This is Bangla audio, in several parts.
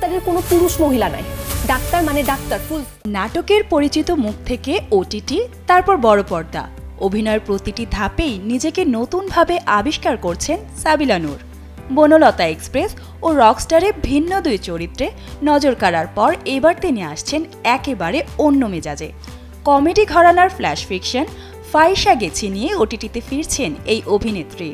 ডাক্তারের কোনো পুরুষ মহিলা নাই, ডাক্তার মানে ডাক্তার ফুল। নাটকের পরিচিত মুখ থেকে ওটিটি, তারপর বড় পর্দা, অভিনয়ের প্রতিটি ধাপেই নিজেকে নতুনভাবে আবিষ্কার করছেন সাবিলা নূর। বনলতা এক্সপ্রেস ও রকস্টারে ভিন্ন দুই চরিত্রে নজর কাড়ার পর এবার তিনি আসছেন একেবারে অন্য মেজাজে। কমেডি ঘরানার ফ্ল্যাশ ফিকশন ফাইসা গেছি নিয়ে ওটিটিতে ফিরছেন এই অভিনেত্রী।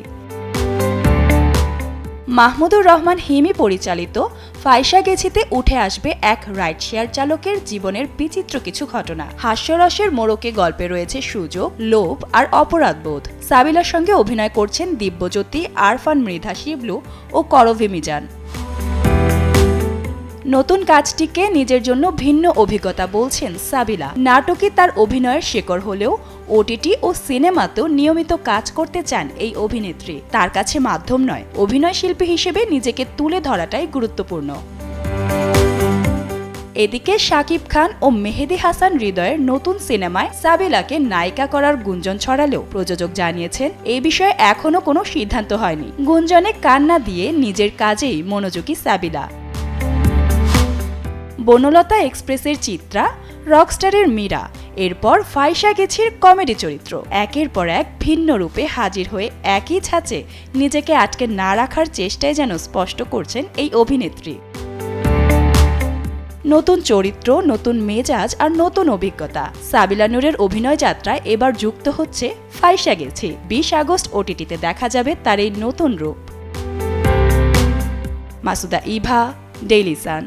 মাহমুদুর রহমান হিমি পরিচালিত ফাইসা গেছিতে উঠে আসবে এক রাইড শেয়ার চালকের জীবনের বিচিত্র কিছু ঘটনা। হাস্যরসের মোড়কে গল্পে রয়েছে সুযোগ, লোভ আর অপরাধবোধ। সাবিলার সঙ্গে অভিনয় করছেন দিব্যজ্যোতি, আরফান মৃধা শিবলু ও করভি মিজান। নতুন কাজটিকে নিজের জন্য ভিন্ন অভিজ্ঞতা বলছেন সাবিলা। নাটকে তার অভিনয়ের শেকড় হলেও ওটিটি ও সিনেমাতেও নিয়মিত কাজ করতে চান এই অভিনেত্রী। তার কাছে মাধ্যম নয়, অভিনয় শিল্পী হিসেবে নিজেকে তুলে ধরাটাই গুরুত্বপূর্ণ। এদিকে শাকিব খান ও মেহেদী হাসান হৃদয়ের নতুন সিনেমায় সাবিলাকে নায়িকা করার গুঞ্জন ছড়ালেও প্রযোজক জানিয়েছেন এ বিষয়ে এখনো কোনো সিদ্ধান্ত হয়নি। গুঞ্জনে কান না দিয়ে নিজের কাজেই মনোযোগী সাবিলা। বনলতা এক্সপ্রেসের চিত্রা, রকস্টারের মীরা, এরপর ফাইসা গেছির কমেডি চরিত্র, একের পর এক ভিন্ন রূপে হাজির হয়ে একই ছাঁচে নিজেকে আটকে না রাখার চেষ্টায় যেন স্পষ্ট করছেন এই অভিনেত্রী। নতুন চরিত্র, নতুন মেজাজ আর নতুন অভিজ্ঞতা। সাবিলা নূরের অভিনয় যাত্রায় এবার যুক্ত হচ্ছে ফাইসা গেছি। 20 আগস্ট ওটিটিতে দেখা যাবে তার এই নতুন রূপ। Masuda Eva, Daily Sun.